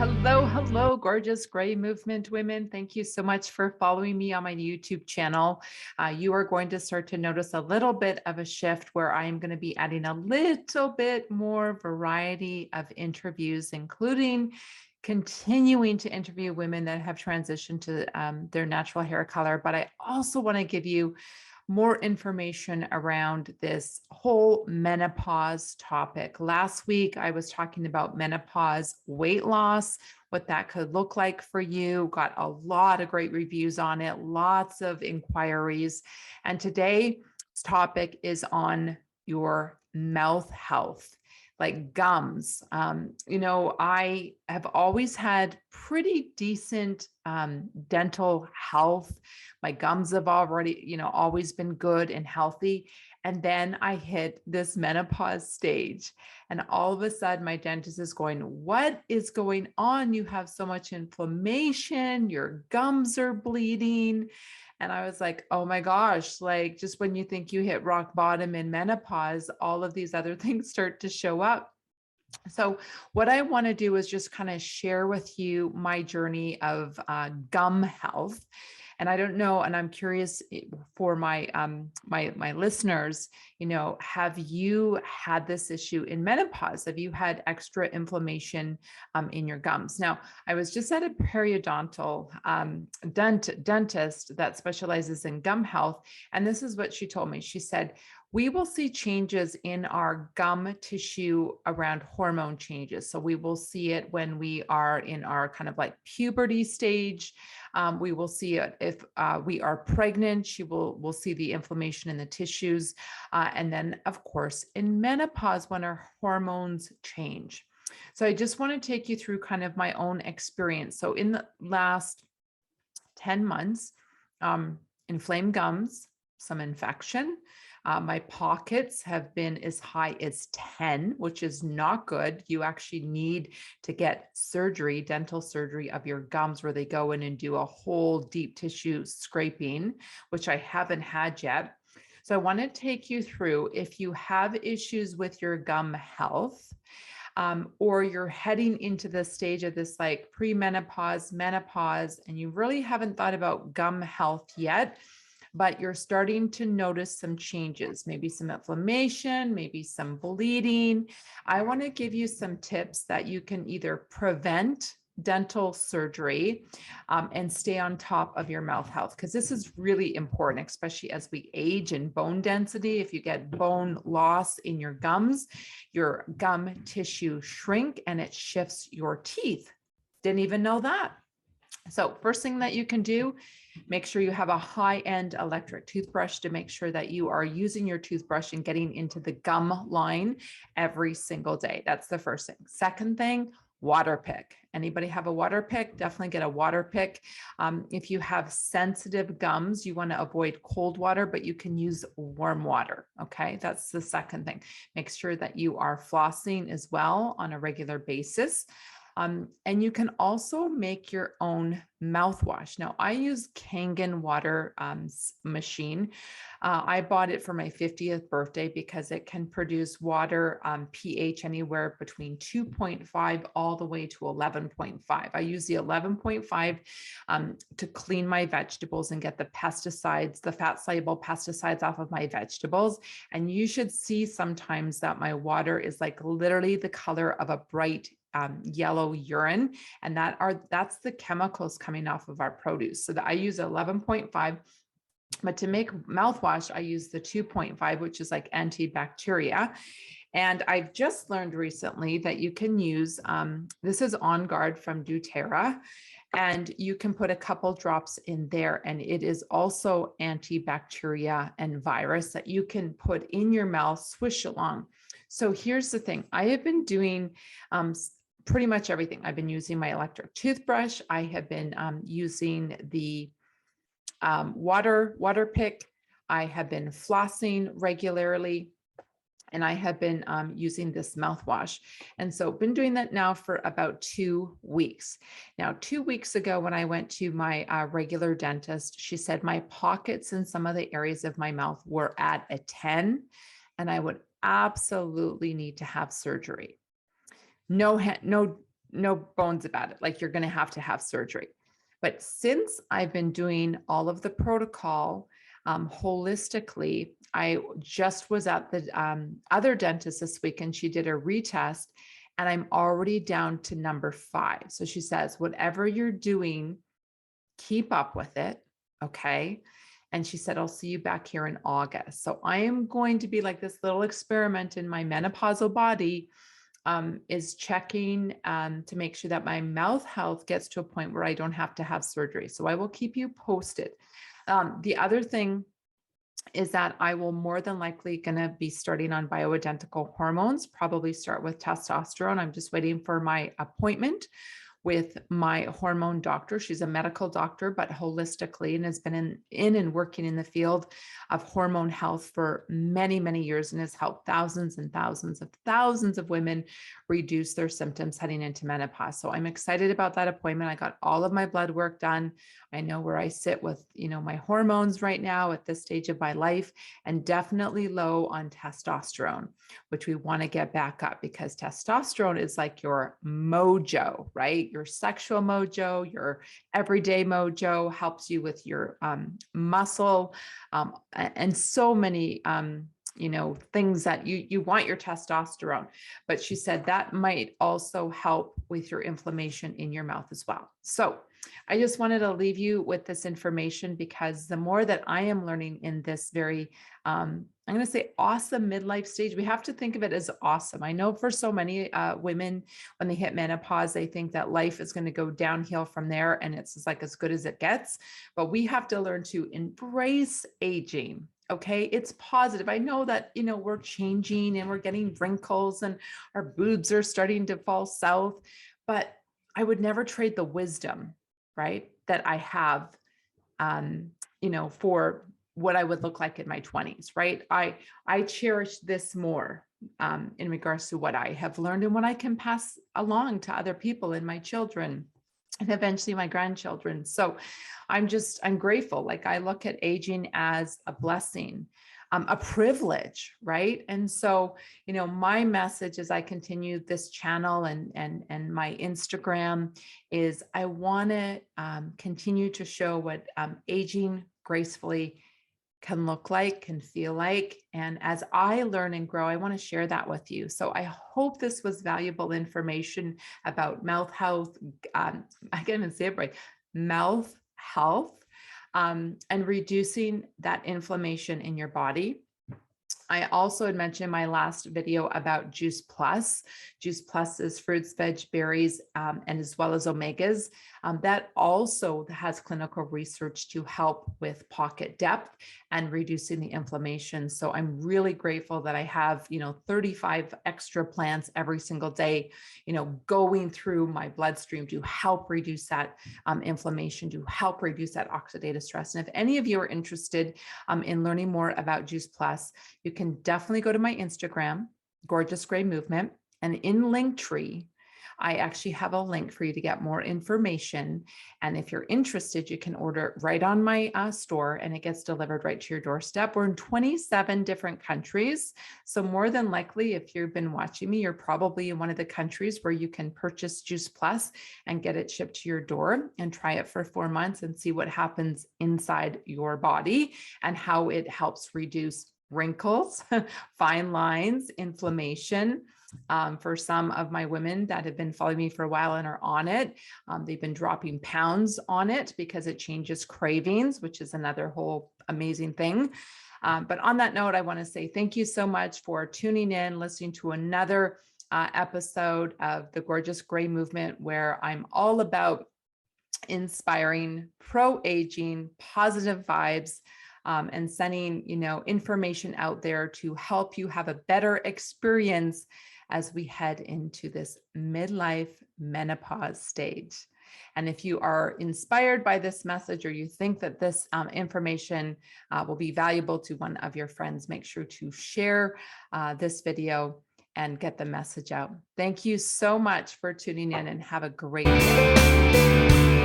Hello, gorgeous gray movement women. Thank you so much for following me on my YouTube channel. You are going to start to notice a little bit of a shift where I am going to be adding a little bit more variety of interviews, including continuing to interview women that have transitioned to their natural hair color. But I also want to give you more information around this whole menopause topic. Last week, I was talking about menopause weight loss, what that could look like for you. Got a lot of great reviews on it, lots of inquiries. And today's topic is on your mouth health, like gums. I have always had pretty decent dental health. My gums have already, always been good and healthy. And then I hit this menopause stage. And all of a sudden, my dentist is going, "What is going on? You have so much inflammation. Your gums are bleeding." And I was like, oh my gosh, like just when you think you hit rock bottom in menopause, all of these other things start to show up. So what I want to do is just kind of share with you my journey of gum health. And I don't know, and I'm curious for my my listeners, have you had this issue in menopause? Have you had extra inflammation in your gums? Now, I was just at a periodontal dentist that specializes in gum health, and this is what she told me. She said, we will see changes in our gum tissue around hormone changes. So we will see it when we are in our kind of like puberty stage. We will see it if we are pregnant. We'll see the inflammation in the tissues. And then, of course, in menopause, when our hormones change. So I just want to take you through kind of my own experience. So in the last 10 months, inflamed gums, some infection. My pockets have been as high as 10, which is not good. You actually need to get surgery, dental surgery of your gums, where they go in and do a whole deep tissue scraping, which I haven't had yet. So I want to take you through if you have issues with your gum health, or you're heading into the stage of this like premenopause, menopause, and you really haven't thought about gum health yet, but you're starting to notice some changes, maybe some inflammation, maybe some bleeding. I want to give you some tips that you can either prevent dental surgery and stay on top of your mouth health, because this is really important, especially as we age and bone density. If you get bone loss in your gums, your gum tissue shrink and it shifts your teeth. Didn't even know that. So first thing that you can do, make sure you have a high-end electric toothbrush to make sure that you are using your toothbrush and getting into the gum line every single day. That's the first thing. Second thing, water pick. Anybody have a water pick? Definitely get a water pick. If you have sensitive gums, you want to avoid cold water, but you can use warm water. Okay, that's the second thing. Make sure that you are flossing as well on a regular basis. And you can also make your own mouthwash. Now, I use Kangen water machine. I bought it for my 50th birthday because it can produce water pH anywhere between 2.5 all the way to 11.5. I use the 11.5 to clean my vegetables and get the pesticides, the fat-soluble pesticides off of my vegetables. And you should see sometimes that my water is like literally the color of a bright yellow urine, and that's the chemicals coming off of our produce. So that I use 11.5, but to make mouthwash, I use the 2.5, which is like antibacteria. And I've just learned recently that you can use, this is On Guard from doTERRA, and you can put a couple drops in there, and it is also antibacteria and virus that you can put in your mouth, swish along. So here's the thing. I have been doing pretty much everything. I've been using my electric toothbrush. I have been using the water pick. I have been flossing regularly, and I have been using this mouthwash. And so been doing that now for about 2 weeks. Now, 2 weeks ago, when I went to my regular dentist, she said my pockets in some of the areas of my mouth were at a 10, and I would absolutely need to have surgery. No no bones about it. Like, you're going to have surgery. But since I've been doing all of the protocol holistically, I just was at the other dentist this week and she did a retest and I'm already down to number 5. So she says, whatever you're doing, keep up with it. Okay. And she said, I'll see you back here in August. So I am going to be like this little experiment in my menopausal body, is checking to make sure that my mouth health gets to a point where I don't have to have surgery. So I will keep you posted. The other thing is that I will more than likely going to be starting on bioidentical hormones, probably start with testosterone. I'm just waiting for my appointment with my hormone doctor. She's a medical doctor, but holistically, and has been in and working in the field of hormone health for many, many years and has helped thousands and thousands of women reduce their symptoms heading into menopause. So I'm excited about that appointment. I got all of my blood work done. I know where I sit with, my hormones right now at this stage of my life, and definitely low on testosterone, which we want to get back up because testosterone is like your mojo, right? Your sexual mojo, your everyday mojo, helps you with your muscle, and so many things that you want your testosterone. But she said that might also help with your inflammation in your mouth as well. So I just wanted to leave you with this information because the more that I am learning in this very, I'm going to say awesome midlife stage, we have to think of it as awesome. I know for so many women, when they hit menopause, they think that life is going to go downhill from there and it's like as good as it gets. But we have to learn to embrace aging. Okay. It's positive. I know that, we're changing and we're getting wrinkles and our boobs are starting to fall south, but I would never trade the wisdom, right, that I have, for what I would look like in my 20s, right? I cherish this more in regards to what I have learned and what I can pass along to other people and my children and eventually my grandchildren. So I'm grateful. Like, I look at aging as a blessing, a privilege, right? And so, my message as I continue this channel and my Instagram is I want to continue to show what aging gracefully can look like, can feel like. And as I learn and grow, I want to share that with you. So I hope this was valuable information about mouth health. I can't even say it right, mouth health, and reducing that inflammation in your body. I also had mentioned in my last video about Juice Plus. Juice Plus is fruits, veg, berries, and as well as omegas. That also has clinical research to help with pocket depth and reducing the inflammation. So I'm really grateful that I have, 35 extra plants every single day, going through my bloodstream to help reduce that inflammation, to help reduce that oxidative stress. And if any of you are interested in learning more about Juice Plus, you can definitely go to my Instagram, Gorgeous Gray Movement, and in Linktree, I actually have a link for you to get more information. And if you're interested, you can order it right on my store and it gets delivered right to your doorstep. We're in 27 different countries. So more than likely, if you've been watching me, you're probably in one of the countries where you can purchase Juice Plus and get it shipped to your door and try it for 4 months and see what happens inside your body and how it helps reduce wrinkles, fine lines, inflammation. For some of my women that have been following me for a while and are on it, they've been dropping pounds on it because it changes cravings, which is another whole amazing thing. But on that note, I want to say thank you so much for tuning in, listening to another episode of the Gorgeous Gray Movement, where I'm all about inspiring, pro-aging, positive vibes, and sending, information out there to help you have a better experience as we head into this midlife menopause stage. And if you are inspired by this message or you think that this information will be valuable to one of your friends, make sure to share this video and get the message out. Thank you so much for tuning in and have a great day.